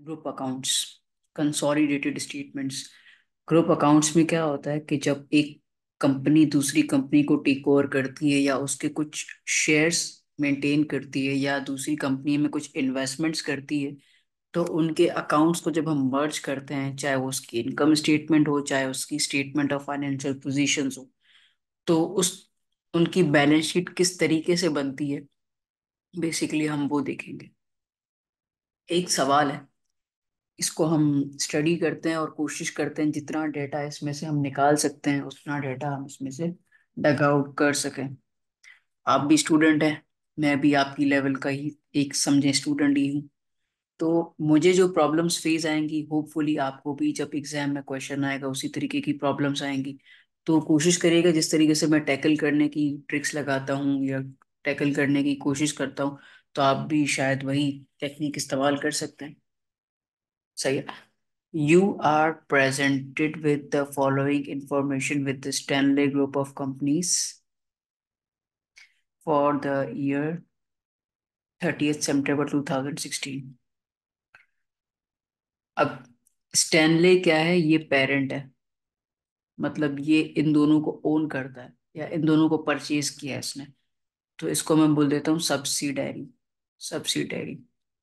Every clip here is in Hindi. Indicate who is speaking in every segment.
Speaker 1: Group accounts, consolidated statements. Group accounts में क्या होता है कि जब एक कंपनी दूसरी कंपनी को टेक ओवर करती है या उसके कुछ शेयर्स मेंटेन करती है या दूसरी कंपनी में कुछ इन्वेस्टमेंट्स करती है, तो उनके अकाउंट्स को जब हम मर्ज करते हैं, चाहे वो उसकी इनकम स्टेटमेंट हो, चाहे उसकी स्टेटमेंट ऑफ फाइनेंशियल पोजीशंस हो, तो उस उनकी बैलेंस शीट किस तरीके से बनती है, बेसिकली हम वो देखेंगे। एक सवाल है, इसको हम स्टडी करते हैं और कोशिश करते हैं जितना डेटा इसमें से हम निकाल सकते हैं उतना डेटा हम इसमें से डग आउट कर सकें। आप भी स्टूडेंट हैं, मैं भी आपकी लेवल का ही एक समझे स्टूडेंट ही हूँ। तो मुझे जो प्रॉब्लम्स फेस आएंगी, होपफुली आपको भी जब एग्जाम में क्वेश्चन आएगा उसी तरीके की प्रॉब्लम्स आएंगी। तो कोशिश करिएगा जिस तरीके से मैं टैकल करने की ट्रिक्स लगाता हूँ या टैकल करने की कोशिश करता हूँ, तो आप भी शायद वही टेक्निक इस्तेमाल कर सकते हैं। सही है। You are presented with the following information with the Stanley Group of Companies for the year 30th September 2016। अब स्टैनले क्या है? ये पेरेंट है, मतलब ये इन दोनों को ओन करता है या इन दोनों को परचेज किया है इसने। तो इसको मैं बोल देता हूँ सब्सिडरी। सब्सिडरी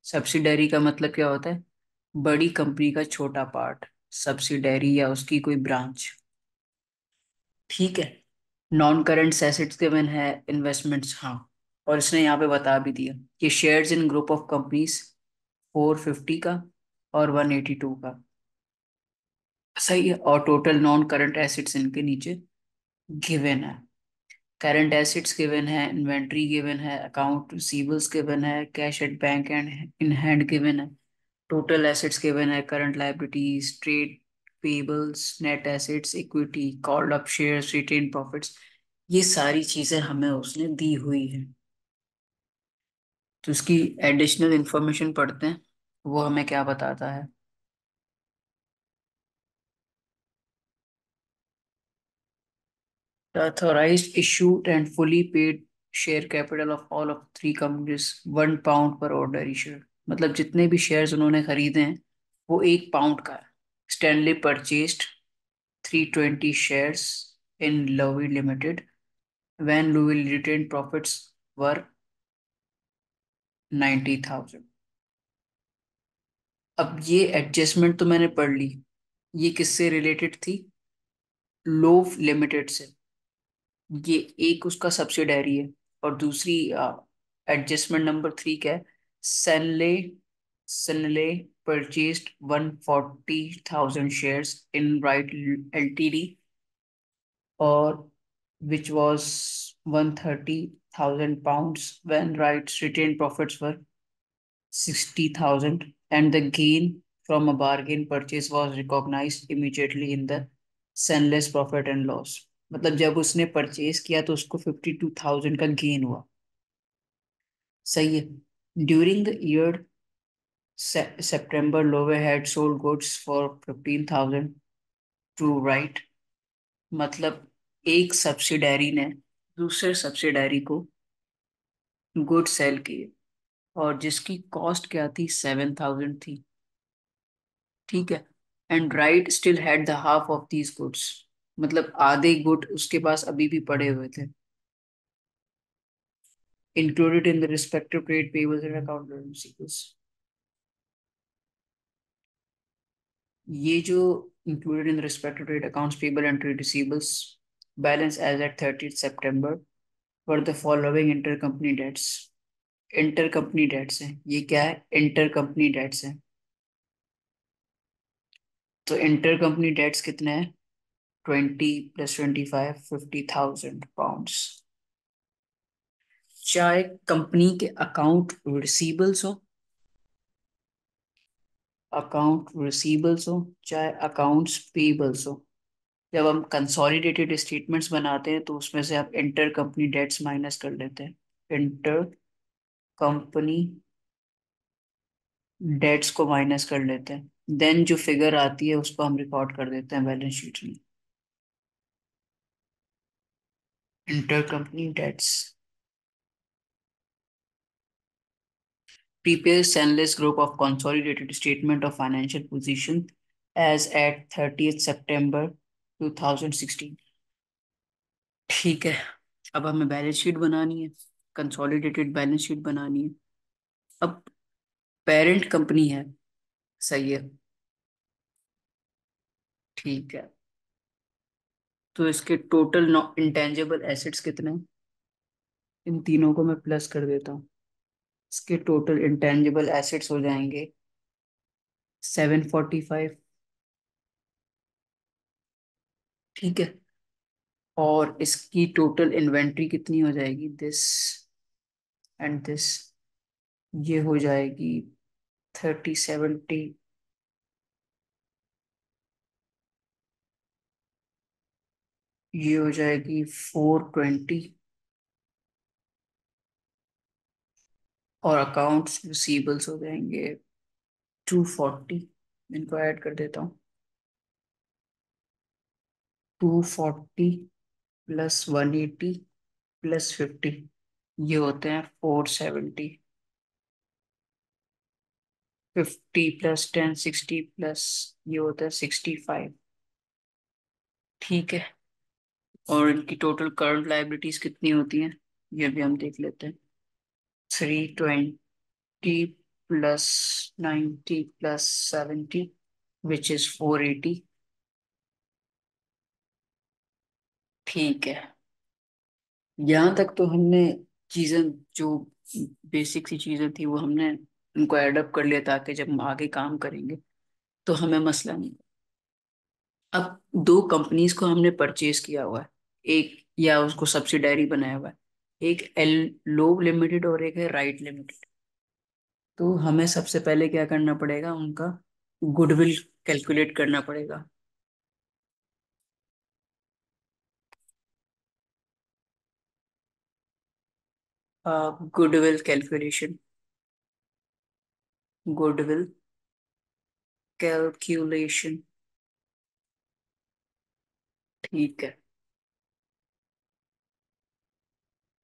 Speaker 1: सब्सिडरी का मतलब क्या होता है? बड़ी कंपनी का छोटा पार्ट, सब्सिडरी या उसकी कोई ब्रांच। ठीक है। नॉन करंट एसेट्स गिवन है, इन्वेस्टमेंट्स, हाँ। और इसने यहाँ पे बता भी दिया कि shares in group of companies 450 का और 182 का। सही है। और टोटल नॉन करंट एसेट्स इनके नीचे गिवन है। करंट एसेट्स गिवन है, इन्वेंट्री गिवन है, अकाउंट रिसीवेबल्स गिवन है, cash at bank and in hand given है, टोटल एसेट्स गिवन है, current liabilities, trade payables, net assets, equity, called up shares, retained profits. ये सारी चीजें हमें उसने दी हुई है। तो उसकी एडिशनल इंफॉर्मेशन पढ़ते हैं, वो हमें क्या बताता है। The authorized, issued and fully paid share capital of all of three companies £1 per ordinary share। मतलब जितने भी शेयर्स उन्होंने खरीदे हैं वो 1 पाउंड का है। Stanley purchased 320 shares in Lowy Limited when Lowy retained profits were 90,000। अब ये एडजस्टमेंट तो मैंने पढ़ ली, ये किससे रिलेटेड थी? लोव लिमिटेड से। ये एक उसका सब्सिडरी है। और दूसरी एडजस्टमेंट नंबर 3 क्या है? Sunley Sunley purchased 140,000 shares in Right L T D, और which was 130,000 pounds when rights retained profits were 60,000, and the gain from a bargain purchase was recognized immediately in the Sunless profit and loss। मतलब जब उसने परचेज किया तो उसको 52,000 का गेन हुआ। सही है। During the year September, Lowe had sold goods for 15,000 to right। मतलब एक सब्सिडरी ने दूसरे सब्सिडरी को गुड सेल किए, और जिसकी कॉस्ट क्या थी? 7,000 थी। ठीक है। And right still had the half of these goods, मतलब आधे गुड उसके पास अभी भी पड़े हुए थे, included in the respective trade payables and account receivables. ये जो included in the respective trade accounts payable and trade receivables balance as at 30 सितंबर for the following intercompany debts. Intercompany debts है, ये क्या है? इंटरकंपनी डेट्स है। तो इंटरकंपनी डेट्स कितने हैं? 20 + 25 £50,000। चाहे कंपनी के अकाउंट रिसीवेबल्स हो, अकाउंट रिसीवेबल्स हो, चाहे अकाउंट्स पेबल्स हो, जब हम कंसोलिडेटेड स्टेटमेंट्स बनाते हैं तो उसमें से आप इंटर कंपनी डेट्स माइनस कर लेते हैं। इंटर कंपनी डेट्स को माइनस कर लेते हैं, देन जो फिगर आती है उसको हम रिकॉर्ड कर देते हैं बैलेंस शीट में। Inter company debts. Prepare Senless Group of Consolidated Statement of Financial Position as at 30th September 2016। ठीक है, अब हमें बैलेंस शीट बनानी है, कंसोलिडेटेड बैलेंस शीट बनानी है। अब पेरेंट कंपनी है, सही है, ठीक है। तो इसके टोटल इंटेंजिबल एसेट्स कितने हैं? इन तीनों को मैं प्लस कर देता हूँ। इसके टोटल इंटेंजिबल एसेट्स हो जाएंगे 745। ठीक है, और इसकी टोटल इन्वेंट्री कितनी हो जाएगी, दिस एंड दिस, ये हो जाएगी 3070। ये हो जाएगी 420। और अकाउंट्स रिसीवेबल्स हो जाएंगे 240। इनको ऐड कर देता हूँ, 240 प्लस 180 प्लस 50, ये होते हैं 470। 50 प्लस 10 60 प्लस, ये होता है 65। ठीक है, और इनकी टोटल करंट लायबिलिटीज कितनी होती हैं, ये भी हम देख लेते हैं। 320 प्लस 90 प्लस 70 विच इज 480। ठीक है, यहाँ तक तो हमने चीजें, जो बेसिक सी चीजें थी वो हमने उनको एडअप कर लिया, ताकि जब हम आगे काम करेंगे तो हमें मसला नहीं। अब दो कंपनीज को हमने परचेज किया हुआ है, एक या उसको सब्सिडायरी बनाया हुआ है, एक एल लोब लिमिटेड और एक है राइट लिमिटेड। तो हमें सबसे पहले क्या करना पड़ेगा, उनका गुडविल कैलकुलेट करना पड़ेगा। Goodwill calculation, goodwill calculation. ठीक है,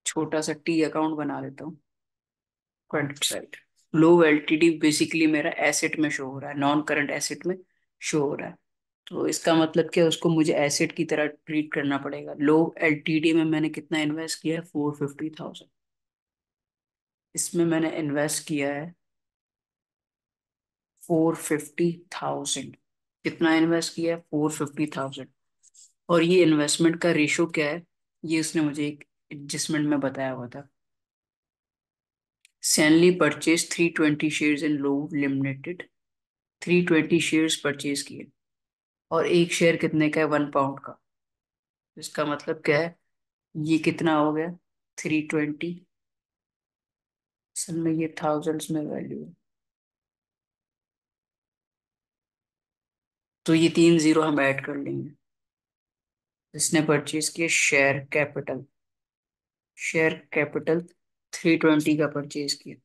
Speaker 1: छोटा सा टी अकाउंट बना लेता हूँ, क्रेडिट साइड। लो एलटीडी बेसिकली मेरा एसेट में शो हो रहा है, नॉन करंट एसेट में शो हो रहा है। तो इसका मतलब क्या, उसको मुझे एसेट की तरह ट्रीट करना पड़ेगा। लो एलटीडी में मैंने कितना इन्वेस्ट किया है, 450,000। इसमें मैंने इन्वेस्ट किया है 450,000। कितना इन्वेस्ट किया है, 450,000। और ये इन्वेस्टमेंट का रेशो क्या है, ये उसने मुझे एक एडजस्टमेंट में बताया हुआ था। Sunley purchase 320 shares in Low Limited, 320 shares purchase किए। और एक शेयर कितने का है, 1 पाउंड का। इसका मतलब क्या है, ये कितना हो गया, 320। असल में ये थाउजेंड्स में वैल्यू है, तो ये 3 जीरो हम ऐड कर लेंगे। इसने परचेज किया शेयर कैपिटल, शेयर कैपिटल 320 का परचेज किया।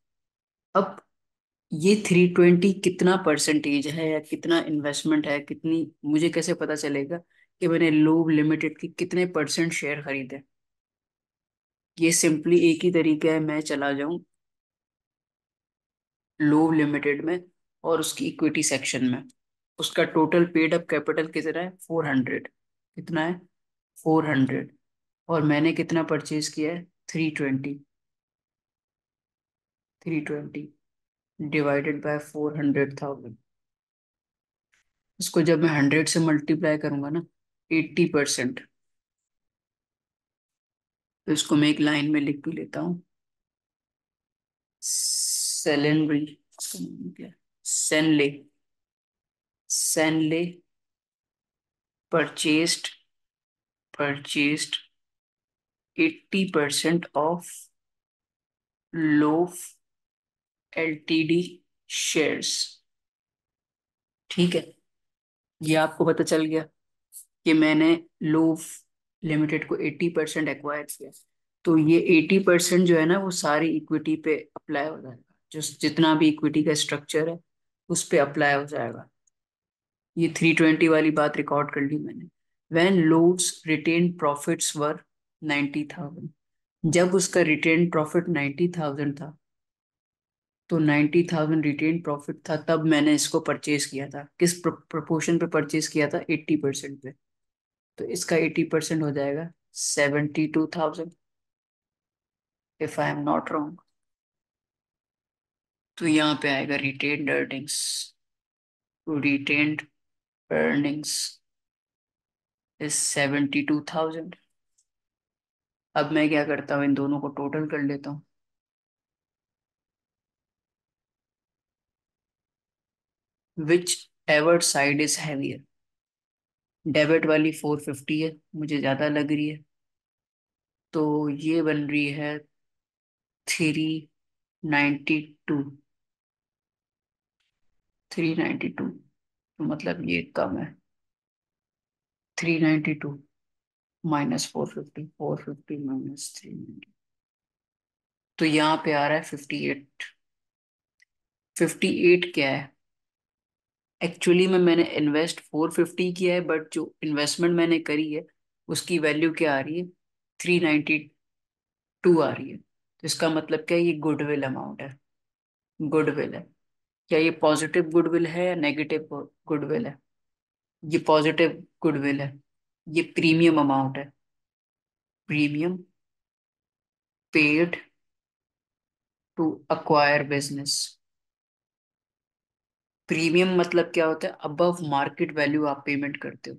Speaker 1: अब ये 320 कितना परसेंटेज है या कितना इन्वेस्टमेंट है, कितनी, मुझे कैसे पता चलेगा कि मैंने लोब लिमिटेड के कितने परसेंट शेयर खरीदे। ये सिंपली एक ही तरीका है, मैं चला जाऊं लोब लिमिटेड में और उसकी इक्विटी सेक्शन में। उसका टोटल पेड अप कैपिटल कितना है, 400। कितना है, 400। और मैंने कितना परचेज किया है, 320। 320 डिवाइडेड बाय 400,000। इसको जब मैं 100 से मल्टीप्लाई करूंगा ना, 80%। तो इसको मैं एक लाइन में लिख भी लेता हूँ। सेलेनरी, क्या, Sanley, Sanley purchased, purchased 80% of Loaf LTD shares. ठीक है, ये आपको पता चल गया कि मैंने लोफ लिमिटेड को 80% एक्वायर किया। तो ये 80% जो है ना, वो सारी इक्विटी पे अप्लाई हो जाएगा, जो जितना भी इक्विटी का स्ट्रक्चर है उस पे अप्लाई हो जाएगा। ये 320 वाली बात रिकॉर्ड कर ली मैंने। व्हेन लोव्स रिटेन प्रॉफिट्स वर 90,000, जब उसका रिटेन प्रॉफिट 90,000 था, तो 90,000 रिटेन प्रॉफिट था, तब मैंने इसको परचेज किया था। किस प्रोपोर्शन पे परचेज किया था? 80% पे। तो इसका 80% हो जाएगा 72,000, if I am not wrong. तो यहाँ पे आएगा retained earnings. Retained earnings is 72,000। अब मैं क्या करता हूँ, इन दोनों को टोटल कर लेता हूँ। Which ever side is heavier? Debit वाली 450 है, मुझे ज्यादा लग रही है। तो ये बन रही है 392। 392, तो मतलब ये कम है। 392 माइनस 450, 450 माइनस 390, तो यहाँ पे आ रहा है 58। 58 क्या है? एक्चुअली में मैंने इन्वेस्ट 450 किया है, बट जो इन्वेस्टमेंट मैंने करी है उसकी वैल्यू क्या आ रही है? 392 आ रही है। तो इसका मतलब क्या है? ये गुडविल अमाउंट है। गुडविल है। क्या ये पॉजिटिव गुडविल है या नेगेटिव गुडविल है? ये पॉजिटिव गुडविल है। ये प्रीमियम अमाउंट है। Premium paid to acquire business. Premium मतलब क्या होता है? अबव मार्केट वैल्यू आप पेमेंट करते हो।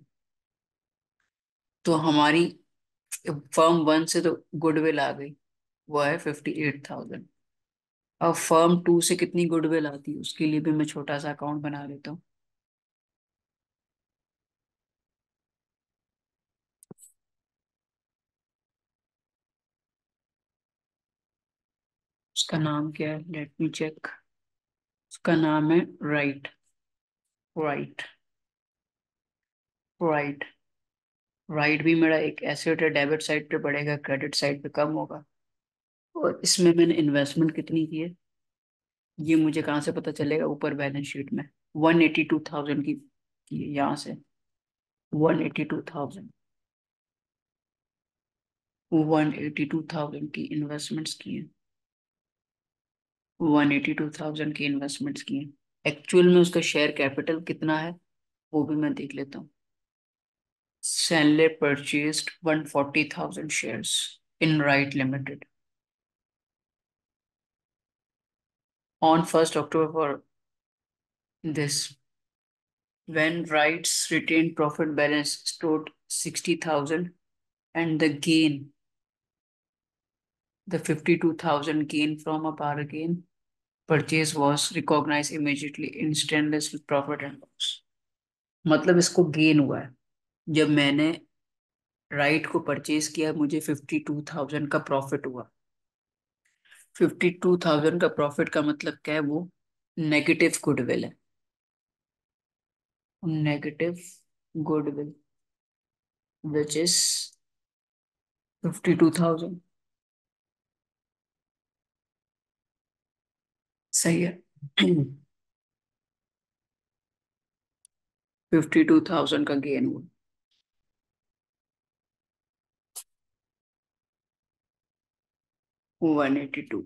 Speaker 1: तो हमारी फर्म वन से तो गुडविल आ गई, वो है 58,000। अब फर्म टू से कितनी गुडविल आती है, उसके लिए भी मैं छोटा सा अकाउंट बना लेता हूँ। उसका नाम क्या है? Let me check. उसका नाम है राइट। राइट। राइट। राइट भी मेरा एक एसेट है, डेबिट साइड पे बढ़ेगा, क्रेडिट साइड पे कम होगा। और इसमें मैंने इन्वेस्टमेंट कितनी की है, ये मुझे कहाँ से पता चलेगा? ऊपर बैलेंस शीट में 182,000 की है, यहाँ से 182,000। 182,000 की इन्वेस्टमेंट्स की है। 182,000 की इन्वेस्टमेंट्स की है। एक्चुअल में उसका शेयर कैपिटल कितना है वो भी मैं देख लेता हूँ। Sanley purchased 140,000 shares in Wright Limited on 1st October for this, when Wright's retained profit balance stood 60,000 and the 52,000 gain from a bargain purchase was recognized immediately in stainless profit and loss। मतलब इसको गेन हुआ है। जब मैंने राइट को परचेज किया मुझे 52,000 का प्रॉफिट हुआ। 52,000 का प्रॉफिट का मतलब क्या है? वो नेगेटिव गुडविल है। Negative goodwill which is 52,000। सही है। 52,000 का गेन हुआ। 182।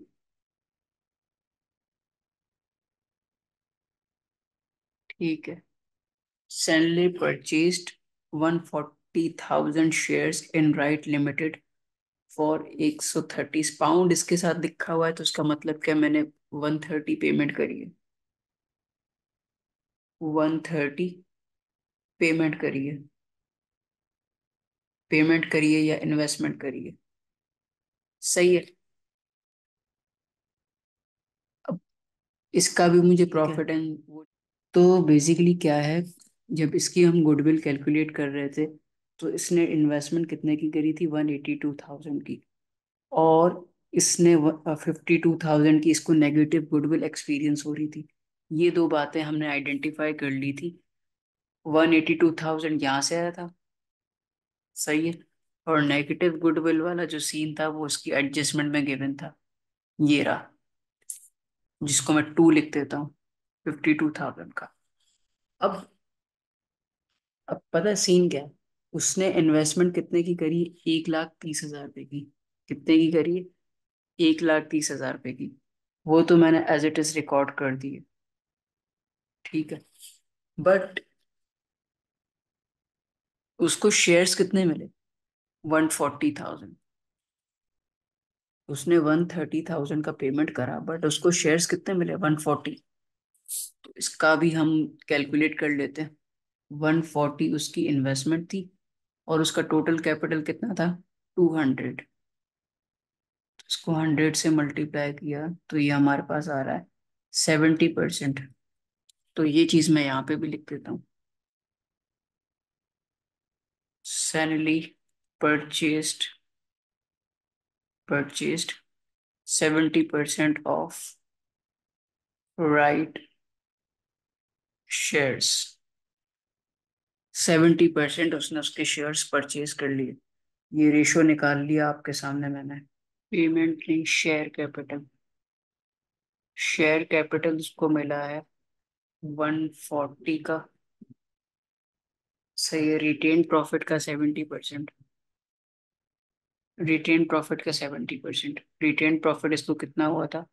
Speaker 1: ठीक है। Sanley purchased 140,000 shares in Wright Limited for 130 pound, इसके साथ लिखा हुआ है, तो उसका मतलब क्या? मैंने 130 पेमेंट करी है। 130 पेमेंट करी है। पेमेंट करी है या इन्वेस्टमेंट करी है? सही है। अब इसका भी मुझे प्रॉफिट एंड वो, तो बेसिकली क्या है, जब इसकी हम गुडविल कैलकुलेट कर रहे थे तो इसने इन्वेस्टमेंट कितने की करी थी? 182,000 की। और इसने 52,000 की, इसको नेगेटिव गुडविल एक्सपीरियंस हो रही थी। ये दो बातें हमने आइडेंटिफाई कर ली थी। 182,000 यहाँ से आया था। सही है। और नेगेटिव गुडविल वाला जो सीन था वो उसकी एडजस्टमेंट में गिवन था। ये रहा, जिसको मैं 2 लिख देता हूँ, 52,000 का। अब अब पता है सीन क्या है? उसने इन्वेस्टमेंट कितने की करी? 1,30,000 रुपए की। कितने की करी? 1,30,000 रुपए की। वो तो मैंने एज इट इज रिकॉर्ड कर दिए। ठीक है। बट उसको शेयर्स कितने मिले? 140,000। उसने 130,000 का पेमेंट करा, बट उसको शेयर्स कितने मिले? 140। तो इसका भी हम कैलकुलेट कर लेते हैं। 140 उसकी इन्वेस्टमेंट थी, और उसका टोटल कैपिटल कितना था? 200। इसको 100 से मल्टीप्लाई किया तो ये हमारे पास आ रहा है 70%। तो ये चीज मैं यहाँ पे भी लिख देता हूँ। Salary purchased purchased 70% of right shares. 70% उसने उसके शेयर्स परचेज कर लिए। ये रेशो निकाल लिया आपके सामने मैंने। पेमेंट नहीं, शेयर कैपिटल। शेयर कैपिटल उसको मिला है 140 का। सही है। रिटेन प्रॉफिट का 70%। रिटेन प्रॉफिट का 70%। रिटेन प्रॉफिट इसको कितना हुआ था?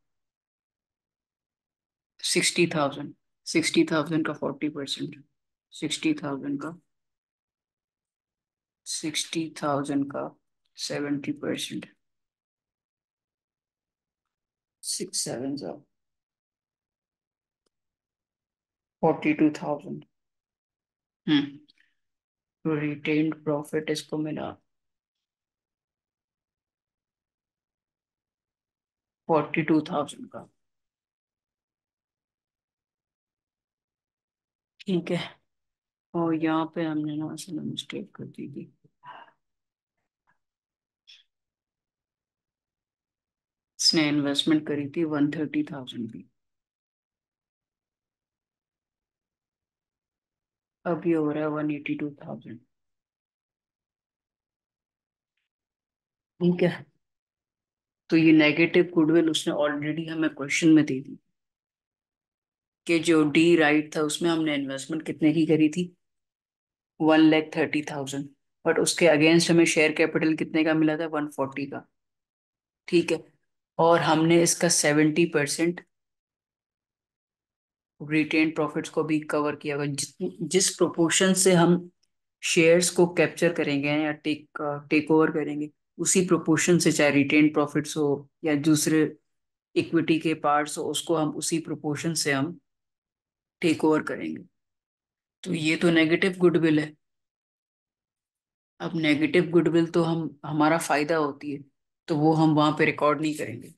Speaker 1: 60,000। 60,000 का 40%। 60,000 का 60,000 का 70%। 6 7 42,000। हम्म। तो रिटेन्ड प्रॉफिट इसको मिला 42,000 का। ठीक है। और यहाँ पे हमने ना असल में मिस्टेक कर दी थी। इसने इन्वेस्टमेंट करी थी 130,000 की। अब ये हो रहा है 182,000। ठीक है। तो ये नेगेटिव गुडविल उसने ऑलरेडी हमें क्वेश्चन में दे दी, कि जो डी राइट था उसमें हमने इन्वेस्टमेंट कितने की करी थी? 130,000। बट उसके अगेंस्ट हमें शेयर कैपिटल कितने का मिला था? 140 का। ठीक है। और हमने इसका 70% रिटेन प्रॉफिट्स को भी कवर किया होगा। जिस प्रोपोर्शन से हम शेयर्स को कैप्चर करेंगे या टेक ओवर करेंगे, उसी प्रोपोर्शन से, चाहे रिटेन प्रॉफिट्स हो या दूसरे इक्विटी के पार्ट्स हो, उसको हम उसी प्रोपोर्शन से हम टेक ओवर करेंगे। तो ये तो नेगेटिव गुडविल है। अब नेगेटिव गुडविल तो हम हमारा फायदा होती है, तो वो हम वहां पे रिकॉर्ड नहीं करेंगे।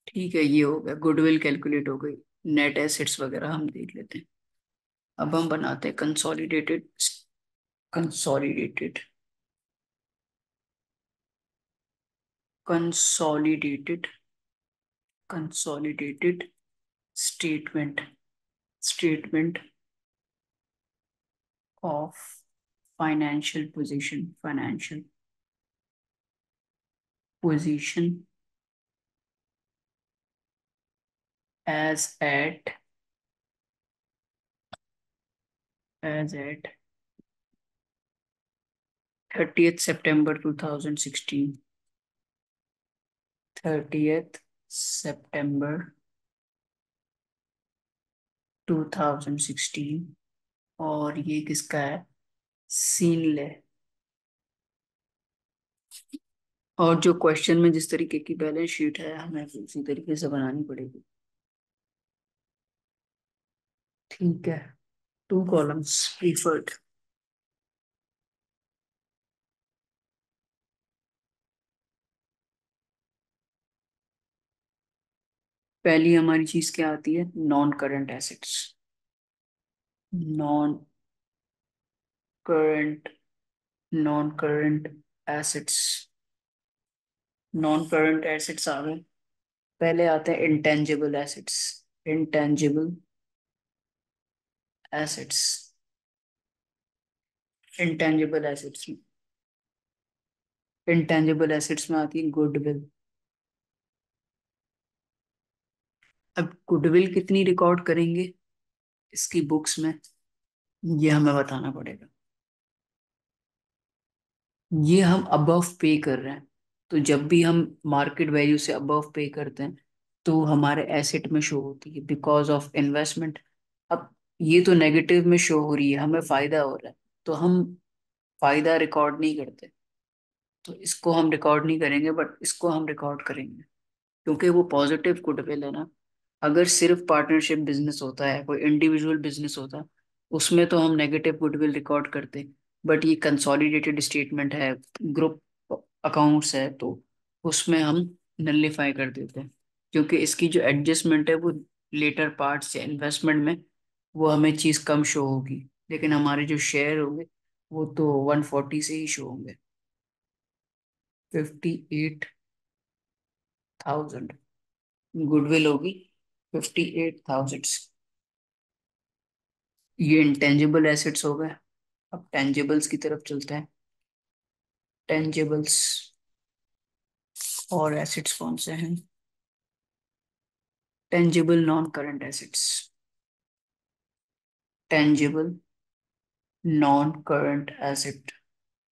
Speaker 1: ठीक है, ये हो गया, गुडविल कैलकुलेट हो गई। नेट एसेट्स वगैरह हम देख लेते हैं। अब हम बनाते हैं consolidated consolidated consolidated consolidated statement statement of financial position as at as at 30th September 2016। 30th September 2016। और ये किसका है? सीन ले। और जो क्वेश्चन में जिस तरीके की बैलेंस शीट है, हमें उसी तरीके से बनानी पड़ेगी। ठीक है। 2 कॉलम्स प्रीफर्ड। पहली हमारी चीज क्या आती है? Non current assets. Non current non current assets. Non current assets आ गए। पहले आते हैं intangible assets. Intangible assets. Intangible assets intangible assets में आती है गुडविल। अब गुडविल कितनी रिकॉर्ड करेंगे इसकी बुक्स में, ये हमें बताना पड़ेगा। ये हम अबव पे कर रहे हैं। तो जब भी हम मार्केट वैल्यू से अबव पे करते हैं तो हमारे एसेट में शो होती है बिकॉज ऑफ इन्वेस्टमेंट। अब ये तो नेगेटिव में शो हो रही है, हमें फायदा हो रहा है, तो हम फायदा रिकॉर्ड नहीं करते। तो इसको हम रिकॉर्ड नहीं करेंगे, बट इसको हम रिकॉर्ड करेंगे क्योंकि वो पॉजिटिव गुडविल है ना। अगर सिर्फ पार्टनरशिप बिजनेस होता है, कोई इंडिविजुअल बिजनेस होता, उसमें तो हम नेगेटिव गुडविल रिकॉर्ड करते। बट ये कंसोलिडेटेड स्टेटमेंट है, ग्रुप अकाउंट्स है, तो उसमें हम नलिफाई कर देते हैं क्योंकि इसकी जो एडजस्टमेंट है वो लेटर पार्ट से इन्वेस्टमेंट में वो हमें चीज कम शो होगी, लेकिन हमारे जो शेयर होंगे वो तो 140 से ही शो होंगे। 58,000 गुडविल होगी, 58,000। ये इंटेंजिबल एसेट्स हो गए। अब टेंजिबल्स की तरफ चलते हैं। टेंजिबल्स और एसेट्स कौन से हैं? Tangible non current assets. Tangible non current asset.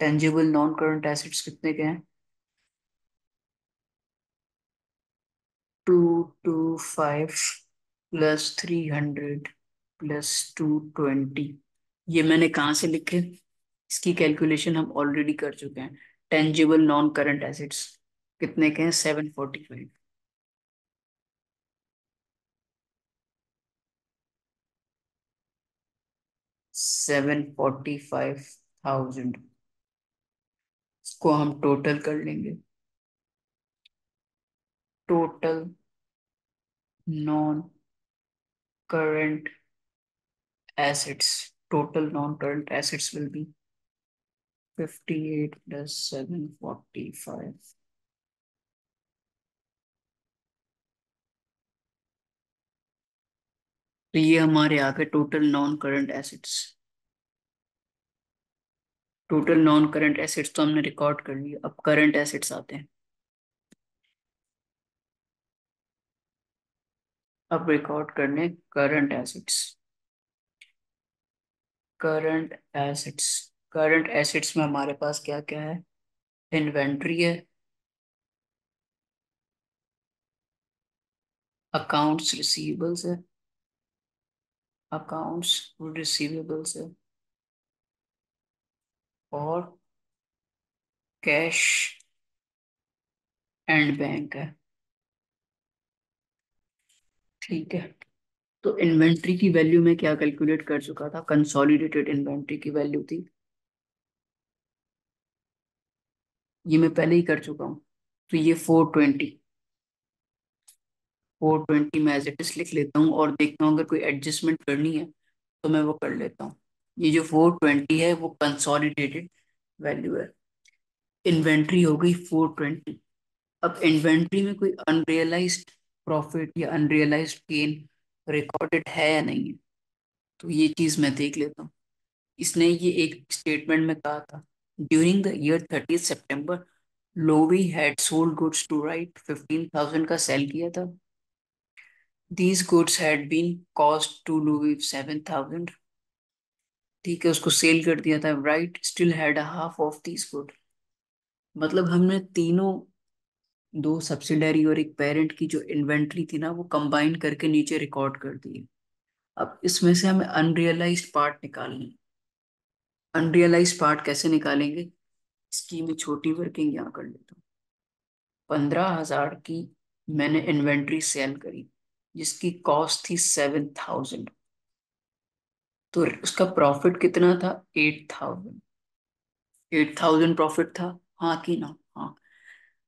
Speaker 1: Tangible non current assets कितने के हैं? 225 +300 +220। ये मैंने कहाँ से लिखे? इसकी कैलकुलेशन हम ऑलरेडी कर चुके हैं। टेंजिबल नॉन करंट एसेट्स कितने के हैं? 745। 745,000 इसको हम टोटल कर लेंगे। Total non current assets, total non current assets will be 58 +745। तो ये हमारे आ गए total non current assets. Total non current assets तो हमने रिकॉर्ड कर लिया, अब करंट एसेट्स आते हैं। अब रिकॉर्ड करने current assets. Current assets, current assets में हमारे पास क्या क्या है? इन्वेंट्री है, अकाउंट्स रिसीवेबल्स है, अकाउंट्स रिसीवेबल्स है, और कैश एंड बैंक है। ठीक है। तो इन्वेंट्री की वैल्यू में क्या कैलकुलेट कर चुका था? कंसोलिडेटेड इन्वेंट्री की वैल्यू थी, ये मैं पहले ही कर चुका हूँ। तो ये 420, 420 मैं एज इट इज लिख लेता हूँ और देखता हूँ अगर कोई एडजस्टमेंट करनी है तो मैं वो कर लेता हूँ। ये जो 420 है वो कंसोलिडेटेड वैल्यू है। इन्वेंट्री हो गई 420। अब इन्वेंट्री में कोई अनरियलाइज्ड प्रॉफिट या अनरियलाइज्ड गेन रिकॉर्डेड है या नहीं है, तो ये चीज मैं देख लेता हूँ। इसने ये एक स्टेटमेंट में कहा था, during the year 30 September Lovey had sold goods to Wright 15,000 का सेल किया था। These goods had been cost to Lovey 7,000। ठीक है, उसको सेल कर दिया था। Wright still had a half of these good. मतलब हमने तीनों, दो सब्सिडरी और एक पेरेंट की जो इन्वेंट्री थी ना वो कंबाइन करके नीचे रिकॉर्ड कर दी। अब इसमें से हमें अनरियलाइज्ड पार्ट निकालना है। अनरियलाइज्ड पार्ट कैसे निकालेंगे? इसकी मैं छोटी वर्किंग यहाँ कर लेता हूँ। 15,000 की मैंने इन्वेंट्री सेल करी जिसकी कॉस्ट थी 7,000, तो उसका प्रॉफिट कितना था? 8,000। 8,000 प्रॉफिट था, हाँ कि ना? हाँ।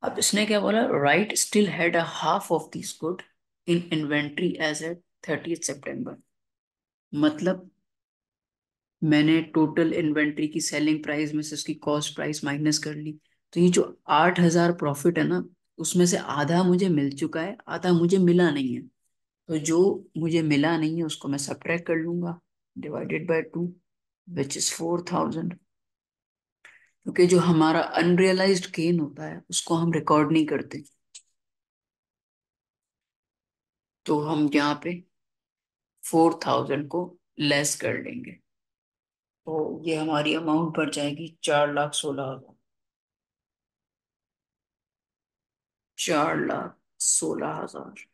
Speaker 1: अब इसने क्या बोला? Right still had a half of this good in inventory as at 30 सितंबर। मतलब मैंने टोटल इन्वेंट्री की सेलिंग प्राइस में से उसकी कॉस्ट प्राइस माइनस कर ली। तो ये जो 8,000 प्रॉफिट है ना, उसमें से आधा मुझे मिल चुका है, आधा मुझे मिला नहीं है। तो जो मुझे मिला नहीं है उसको मैं सब्ट्रैक्ट कर लूंगा, डिवाइडेड बाय 2, विच इज 4,000। क्योंकि जो हमारा अनरियलाइज्ड गेन होता है उसको हम रिकॉर्ड नहीं करते, तो हम यहाँ पे 4,000 को लेस कर लेंगे। तो ये हमारी अमाउंट बढ़ जाएगी 4,16,000। 4,16,000।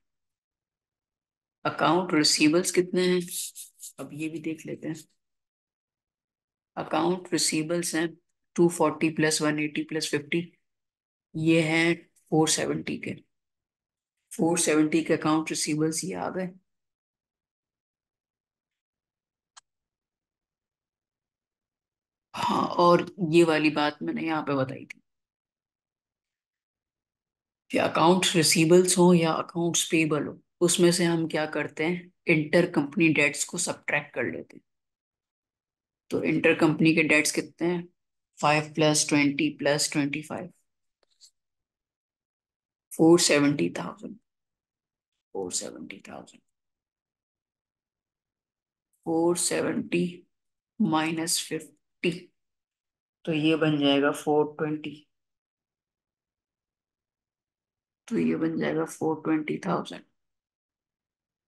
Speaker 1: अकाउंट रिसीवल्स कितने हैं, अब ये भी देख लेते हैं। अकाउंट रिसीवल्स हैं 240 प्लस 180 प्लस 50, ये हैं 470 के। 470 के अकाउंट रिसीवल्स ये आ गए। हाँ, और ये वाली बात मैंने यहाँ पे बताई थी कि अकाउंट रिसीवल्स हो या अकाउंट्स पेबल हो, उसमें से हम क्या करते हैं, इंटर कंपनी डेट्स को सब्ट्रैक्ट कर लेते हैं। तो इंटर कंपनी के डेट्स कितने हैं, 5 प्लस 20 प्लस 25, 470,000। 470,000, 470 -50, तो ये बन जाएगा 420। तो ये बन जाएगा 420,000।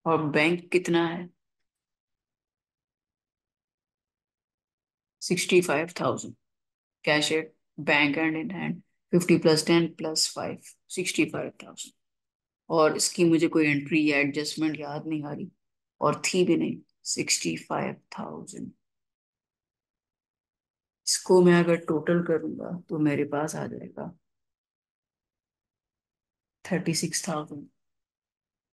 Speaker 1: और बैंक कितना है, 65,000। Cash at bank and in hand 50 + 10 + 5, 65,000। और इसकी मुझे कोई एंट्री या एडजस्टमेंट याद नहीं आ रही, और थी भी नहीं। 65,000, इसको मैं अगर टोटल करूंगा तो मेरे पास आ जाएगा 36,000।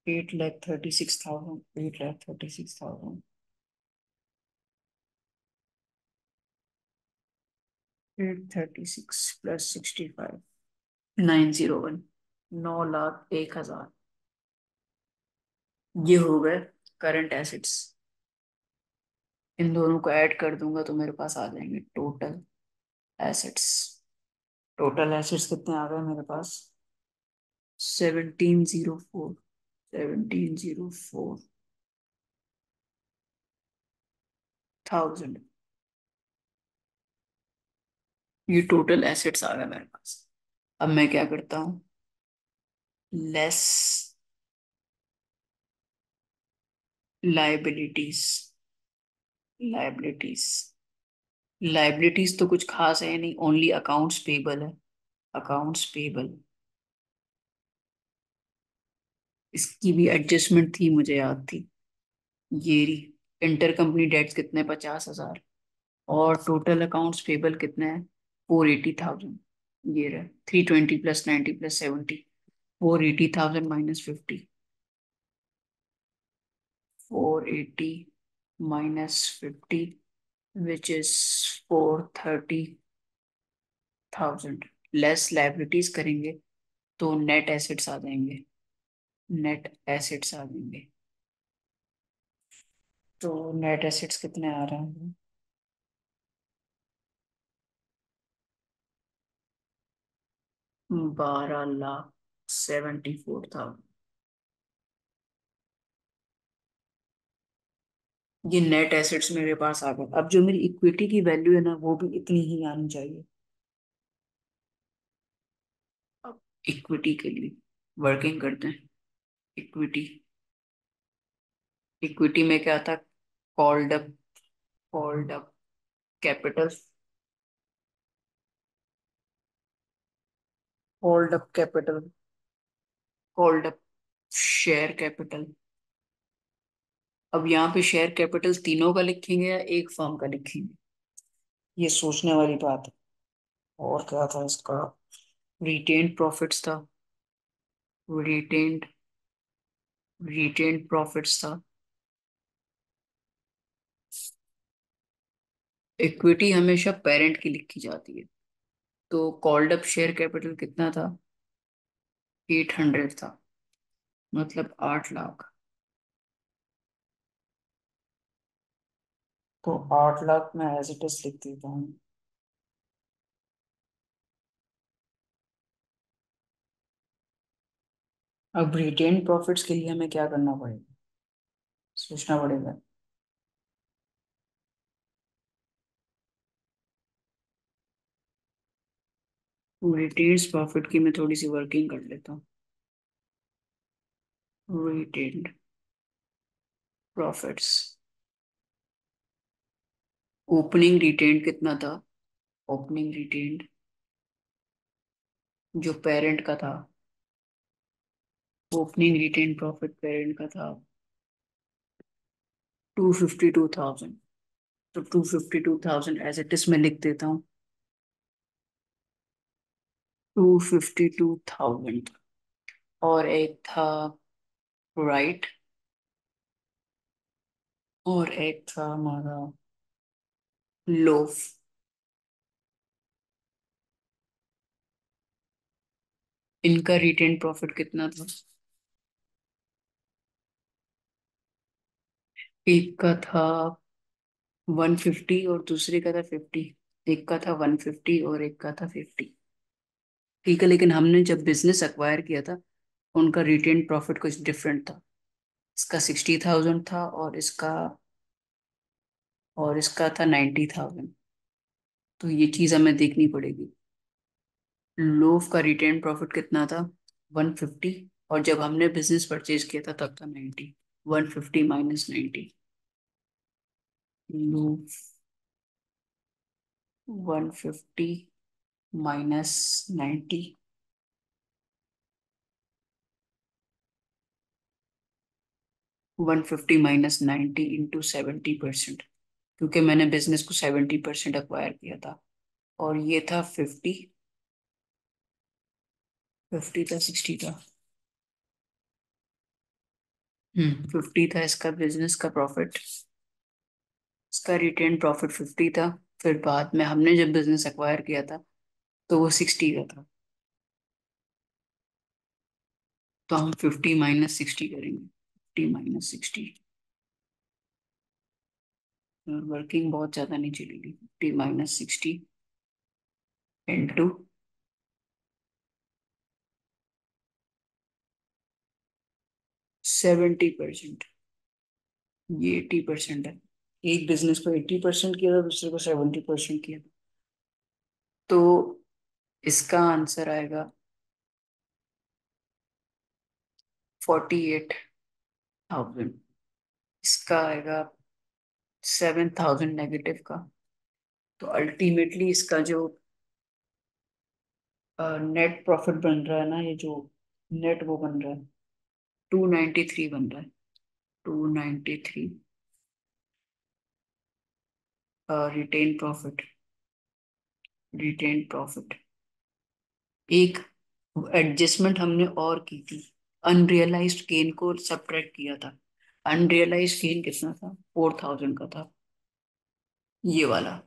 Speaker 1: 8,36,000, 8,36,000, 836 + 65, 901, 9,01,000। ये हो गए करंट एसेट्स। इन दोनों को ऐड कर दूंगा तो मेरे पास आ जाएंगे टोटल एसेट्स। टोटल एसेट्स कितने आ गए मेरे पास, 1704, 1704,000। ये टोटल एसेट्स आ गए मेरे पास। अब मैं क्या करता हूँ, लेस लाइबिलिटीज। लाइबिलिटीज, लाइबिलिटीज तो कुछ खास है नहीं, ओनली अकाउंट्स पेबल है। अकाउंट्स पेबल, इसकी भी एडजस्टमेंट थी, मुझे याद थी। ये रही। इंटर कंपनी डेट्स कितने, 50,000। और टोटल अकाउंट्स पेबल कितने हैं, 480,000। ये रहे 320 + 90 + 70, 480,000 -50, 480 - 50, विच इज 430,000। लेस लाइबिलिटीज करेंगे तो नेट एसेट्स आ जाएंगे। नेट एसेट्स आ जाएंगे। तो नेट एसेट्स कितने आ रहे हैं, 12,74,000। ये नेट एसेट्स मेरे पास आ गए। अब जो मेरी इक्विटी की वैल्यू है ना, वो भी इतनी ही आनी चाहिए। अब इक्विटी के लिए वर्किंग करते हैं। इक्विटी, इक्विटी में क्या था, called up, called up capital, called up capital, called up share capital. अब यहाँ पे शेयर कैपिटल तीनों का लिखेंगे या एक फर्म का लिखेंगे, ये सोचने वाली बात है। और क्या था इसका, रिटेन्ड प्रॉफिट्स था, रिटेन्ड रिटेन्ड प्रॉफिट्स था। इक्विटी हमेशा पेरेंट की लिखी जाती है। तो कॉल्ड अप शेयर कैपिटल कितना था, 800 था, मतलब 8 लाख। तो 8 लाख में एज इट इज लिख देता हूँ। अब रिटेन प्रॉफिट्स के लिए हमें क्या करना पड़ेगा, सोचना पड़ेगा। रिटेन्स प्रॉफिट की मैं थोड़ी सी वर्किंग कर लेता हूँ। रिटेन्ड प्रॉफिट्स, ओपनिंग रिटेन्ड कितना था, ओपनिंग रिटेन्ड जो पेरेंट का था ओपनिंग रिटेन प्रॉफिट पेरेंट का था 252,000। तो 252,000 एज इट इज मैं लिख देता हूँ। 252,000। और एक था राइट, और एक था हमारा लोफ। इनका रिटेन प्रॉफिट कितना था? एक का था 150 और दूसरे का था 50। एक का था 150 और एक का था 50। ठीक है, लेकिन हमने जब बिजनेस अक्वायर किया था उनका रिटेन प्रॉफिट कुछ डिफरेंट था। इसका 60,000 था और इसका था 90,000। तो ये चीज हमें देखनी पड़ेगी। लोफ का रिटेन प्रॉफिट कितना था? 150। और जब हमने बिजनेस परचेज किया था तब था 90। 150 minus 90। Loaf 150 minus 90। 150 minus 90 into 70%। क्योंकि मैंने बिजनेस को 70% अक्वायर किया था। और ये था 50। 50 था 60 था। 50 था इसका बिजनेस का प्रॉफिट। इसका रिटेन प्रॉफिट 50 था। फिर बाद में हमने जब बिजनेस एक्वायर किया था तो वो 60 का था। तो हम 50 माइनस 60 करेंगे। 50 माइनस 60। और वर्किंग बहुत ज्यादा नहीं चलेगी। 50 माइनस 60 इंटू 70%। ये 80% है। एक बिजनेस को 80% किया था, दूसरे को 70% किया था। तो इसका आंसर आएगा 48,000। इसका आएगा 7,000 नेगेटिव का। तो अल्टीमेटली इसका जो नेट प्रॉफिट बन रहा है ना, ये जो नेट वो बन रहा है 293 बन रहा है। 293 रिटेन प्रॉफिट। Retained profit. एक एडजस्टमेंट हमने और की थी। अनरियलाइज्ड गेन को सब्ट्रैक्ट किया था। अनरियलाइज्ड गेन कितना था? 4,000 का था ये वाला।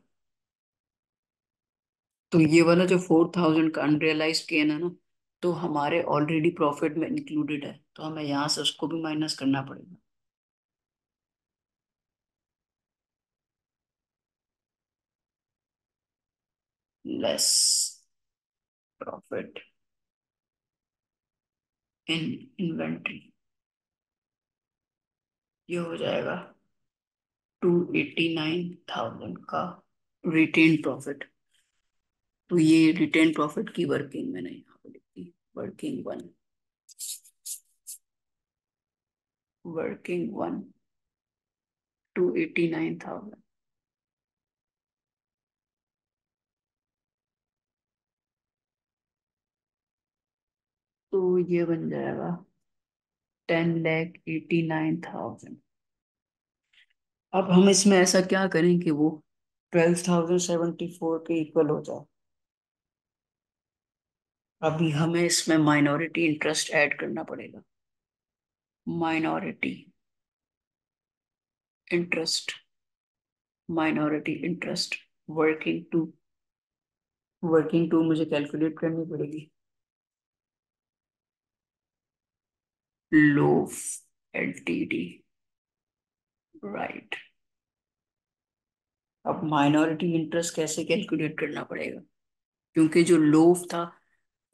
Speaker 1: तो ये वाला जो 4,000 का अनरियलाइज्ड गेन है ना, तो हमारे ऑलरेडी प्रॉफिट में इंक्लूडेड है, तो हमें यहाँ से उसको भी माइनस करना पड़ेगा। Less profit in inventory. ये हो जाएगा 289,000 का रिटेन प्रॉफिट। तो ये रिटेन प्रॉफिट की वर्किंग मैंने यहाँ पे लिखी। Working one. Working one 289,000। तो ये बन जाएगा 10,89,000। अब हम इसमें ऐसा क्या करें कि वो 12,074 के इक्वल हो जाए। अभी हमें इसमें माइनॉरिटी इंटरेस्ट ऐड करना पड़ेगा। Minority interest. Minority interest working two. Working two मुझे कैलकुलेट करनी पड़ेगी। Loaf LTD. राइट। अब माइनॉरिटी इंटरेस्ट कैसे कैलकुलेट करना पड़ेगा? क्योंकि जो लोफ था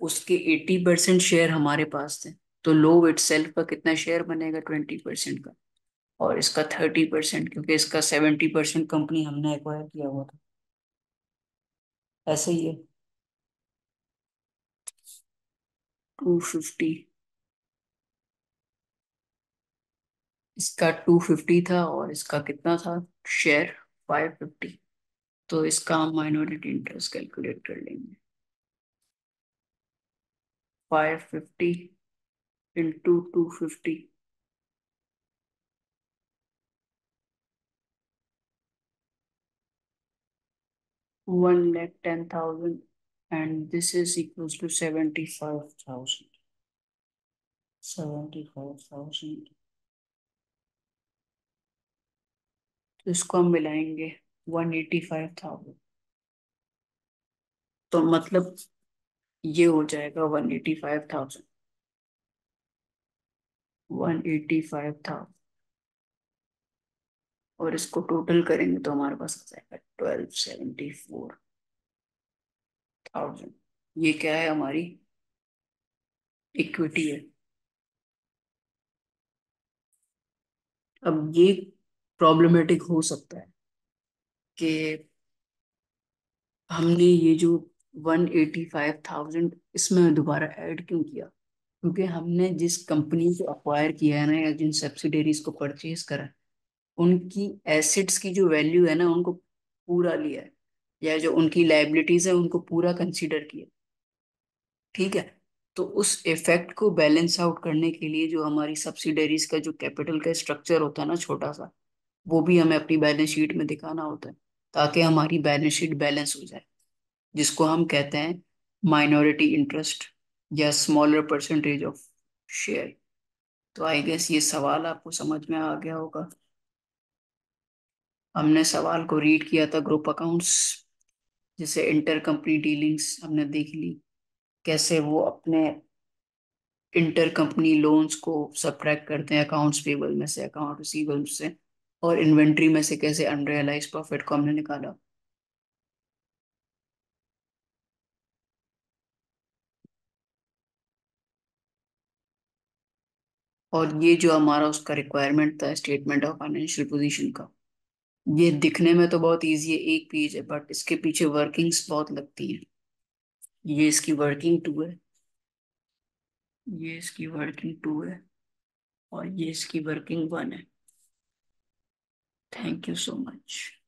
Speaker 1: उसके 80% शेयर हमारे पास थे। तो लोव इटसेल्फ का कितना शेयर बनेगा? 20% का। और इसका 30%, क्योंकि इसका 70% कंपनी हमने एक्वायर किया हुआ था। ऐसे ही है। 250। इसका 250 था और इसका कितना था शेयर? 550। तो इसका हम माइनॉरिटी इंटरेस्ट कैलकुलेट कर लेंगे। 550 into 250, 1,10,000, and this is equals to 75,000. 75,000, तो इसको हम मिलाएंगे 185,000, तो मतलब ये हो जाएगा 185,000, 185,000, और इसको टोटल करेंगे तो हमारे पास आ जाएगा 1,274,000। ये क्या है, हमारी इक्विटी है। अब ये प्रॉब्लमेटिक हो सकता है कि हमने ये जो 185,000 इसमें दोबारा ऐड क्यों किया, क्योंकि हमने जिस कंपनी को अक्वायर किया है ना, या जिन सब्सिडरीज को परचेज करा है, उनकी एसेट्स की जो वैल्यू है ना, उनको पूरा लिया है, या जो उनकी लाइबिलिटीज है उनको पूरा कंसीडर किया। ठीक है। तो उस इफेक्ट को बैलेंस आउट करने के लिए जो हमारी सब्सिडरीज का जो कैपिटल का स्ट्रक्चर होता है ना, छोटा सा, वो भी हमें अपनी बैलेंस शीट में दिखाना होता है, ताकि हमारी बैलेंस शीट बैलेंस हो जाए, जिसको हम कहते हैं माइनॉरिटी इंटरेस्ट या स्मॉलर परसेंटेज ऑफ शेयर। तो आई गेस ये सवाल आपको समझ में आ गया होगा। हमने सवाल को रीड किया था ग्रुप अकाउंट्स, जैसे इंटर कंपनी डीलिंग्स हमने देख ली, कैसे वो अपने इंटर कंपनी लोन्स को सब्ट्रैक्ट करते हैं अकाउंट्स पेबल में से, अकाउंट रिसीवेबल से, और इन्वेंट्री में से कैसे अनरियलाइज प्रॉफिट को हमने निकाला। और ये जो हमारा उसका रिक्वायरमेंट था स्टेटमेंट ऑफ फाइनेंशियल पोजीशन का, ये दिखने में तो बहुत इजी है, एक पेज है, बट इसके पीछे वर्किंग्स बहुत लगती हैं। ये इसकी वर्किंग टू है, ये इसकी वर्किंग टू है, और ये इसकी वर्किंग वन है। Thank you so much.